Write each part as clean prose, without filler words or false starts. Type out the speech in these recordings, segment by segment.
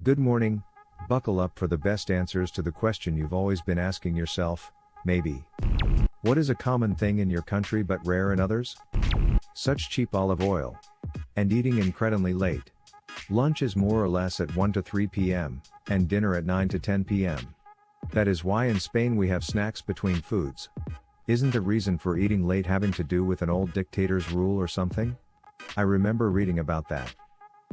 Good morning. Buckle up for the best answers to the question you've always been asking yourself, maybe. What is a common thing in your country but rare in others? Such cheap olive oil. And eating incredibly late. Lunch is more or less at 1 to 3 p.m., and dinner at 9 to 10 p.m. That is why in Spain we have snacks between foods. Isn't the reason for eating late having to do with an old dictator's rule or something? I remember reading about that.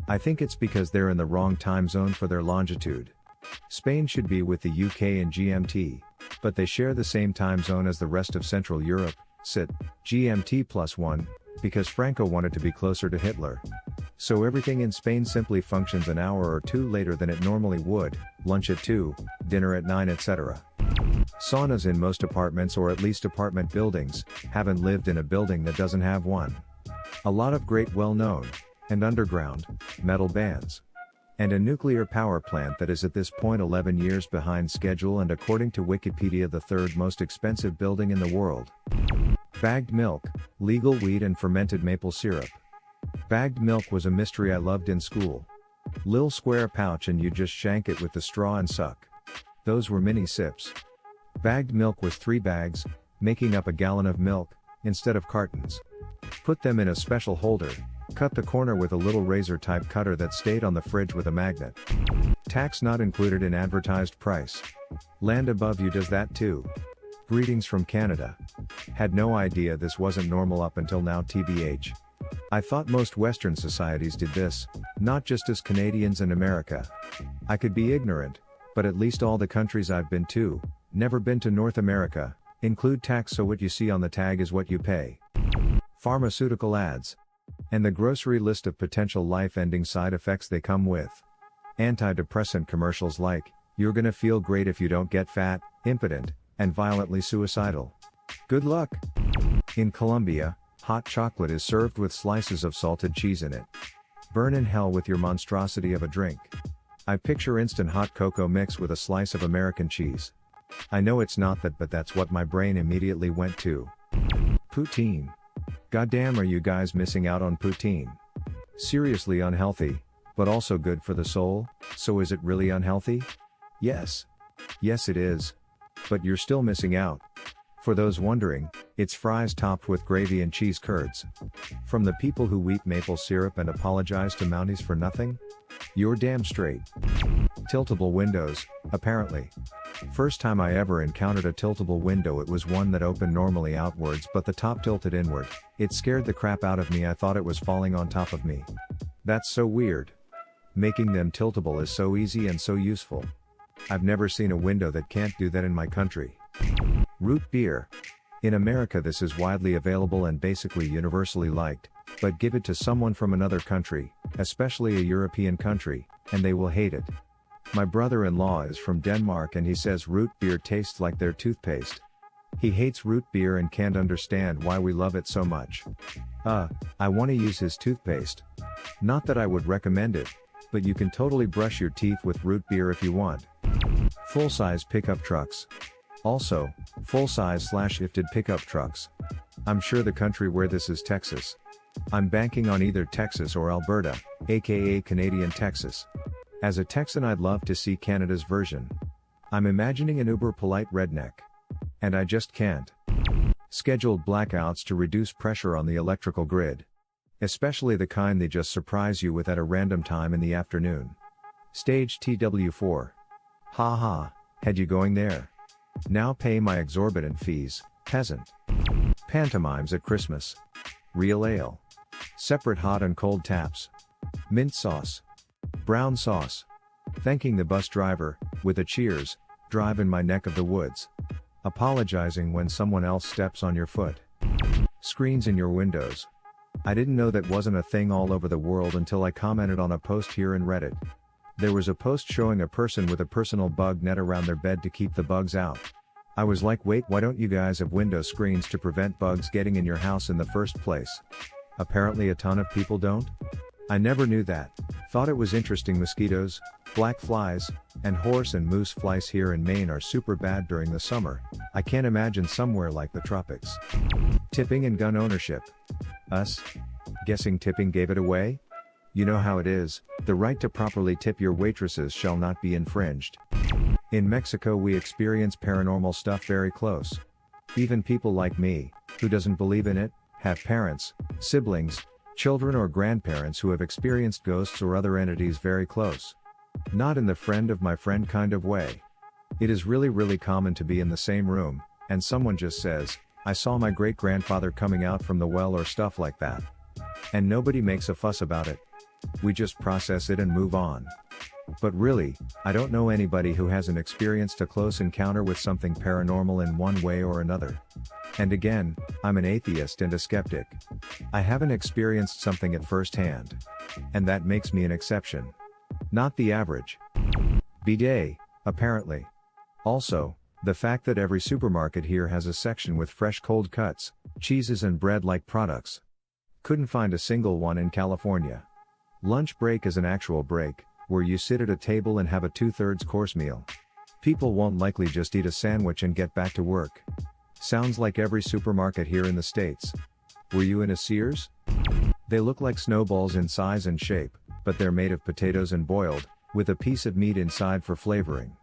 I think it's because they're in the wrong time zone for their longitude. Spain should be with the UK in GMT, but they share the same time zone as the rest of Central Europe, CIT, GMT+1, because Franco wanted to be closer to Hitler. So everything in Spain simply functions an hour or two later than it normally would, lunch at 2, dinner at 9, etc. Saunas in most apartments, or at least apartment buildings. Haven't lived in a building that doesn't have one. A lot of great well-known, and underground, metal bands. And a nuclear power plant that is at this point 11 years behind schedule and according to Wikipedia the third most expensive building in the world. Bagged milk, legal weed and fermented maple syrup. Bagged milk was a mystery I loved in school. Lil square pouch and you just shank it with the straw and suck. Those were mini sips. Bagged milk was 3 bags, making up a gallon of milk, instead of cartons. Put them in a special holder. Cut the corner with a little razor-type cutter that stayed on the fridge with a magnet. Tax not included in advertised price. Land above you does that too. Greetings from Canada. Had no idea this wasn't normal up until now tbh. I thought most Western societies did this, not just as Canadians and America. I could be ignorant, but at least all the countries I've been to, never been to North America, include tax, so what you see on the tag is what you pay. Pharmaceutical ads. And the grocery list of potential life-ending side effects they come with. Antidepressant commercials like, you're gonna feel great if you don't get fat, impotent, and violently suicidal. Good luck! In Colombia, hot chocolate is served with slices of salted cheese in it. Burn in hell with your monstrosity of a drink. I picture instant hot cocoa mixed with a slice of American cheese. I know it's not that, but that's what my brain immediately went to. Poutine. Goddamn, are you guys missing out on poutine? Seriously unhealthy, but also good for the soul. So is it really unhealthy? Yes. Yes it is. But you're still missing out. For those wondering, it's fries topped with gravy and cheese curds. From the people who weep maple syrup and apologize to Mounties for nothing? You're damn straight. Tiltable windows, apparently. First time I ever encountered a tiltable window, it was one that opened normally outwards but the top tilted inward. It scared the crap out of me. I thought it was falling on top of me. That's so weird. Making them tiltable is so easy and so useful. I've never seen a window that can't do that in my country. Root beer. In America this is widely available and basically universally liked, but give it to someone from another country, especially a European country, and they will hate it. My brother-in-law is from Denmark and he says root beer tastes like their toothpaste. He hates root beer and can't understand why we love it so much. I want to use his toothpaste. Not that I would recommend it, but you can totally brush your teeth with root beer if you want. Full-size pickup trucks. Also, full-size/ifted pickup trucks. I'm sure the country where this is Texas. I'm banking on either Texas or Alberta, aka Canadian Texas. As a Texan I'd love to see Canada's version. I'm imagining an uber polite redneck. And I just can't. Scheduled blackouts to reduce pressure on the electrical grid. Especially the kind they just surprise you with at a random time in the afternoon. Stage TW4. Ha, had you going there? Now pay my exorbitant fees, peasant. Pantomimes at Christmas. Real ale. Separate hot and cold taps. Mint sauce. Brown sauce. Thanking the bus driver, with a cheers, drive in my neck of the woods. Apologizing when someone else steps on your foot. Screens in your windows. I didn't know that wasn't a thing all over the world until I commented on a post here in Reddit. There was a post showing a person with a personal bug net around their bed to keep the bugs out. I was like, wait, why don't you guys have window screens to prevent bugs getting in your house in the first place? Apparently a ton of people don't? I never knew that. Thought it was interesting. Mosquitoes, black flies, and horse and moose flies here in Maine are super bad during the summer. I can't imagine somewhere like the tropics. Tipping and gun ownership. Us? Guessing tipping gave it away? You know how it is, the right to properly tip your waitresses shall not be infringed. In Mexico we experience paranormal stuff very close. Even people like me, who doesn't believe in it, have parents, siblings, children or grandparents who have experienced ghosts or other entities very close. Not in the friend of my friend kind of way. It is really common to be in the same room, and someone just says, "I saw my great-grandfather coming out from the well," or stuff like that. And nobody makes a fuss about it. We just process it and move on. But really, I don't know anybody who hasn't experienced a close encounter with something paranormal in one way or another. And again, I'm an atheist and a skeptic. I haven't experienced something at first hand. And that makes me an exception. Not the average. Bidet, apparently. Also, the fact that every supermarket here has a section with fresh cold cuts, cheeses and bread-like products. Couldn't find a single one in California. Lunch break is an actual break, where you sit at a table and have a 2/3 course meal. People won't likely just eat a sandwich and get back to work. Sounds like every supermarket here in the States. Were you in a Sears? They look like snowballs in size and shape, but they're made of potatoes and boiled, with a piece of meat inside for flavoring.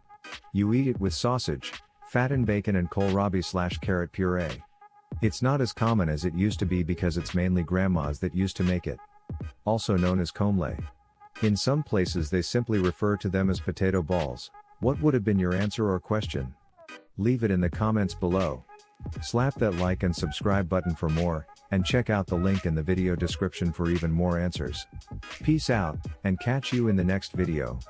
You eat it with sausage, fat and bacon and kohlrabi/carrot puree. It's not as common as it used to be because it's mainly grandmas that used to make it. Also known as comlé. In some places they simply refer to them as potato balls. What would have been your answer or question? Leave it in the comments below. Slap that like and subscribe button for more, and check out the link in the video description for even more answers. Peace out, and catch you in the next video.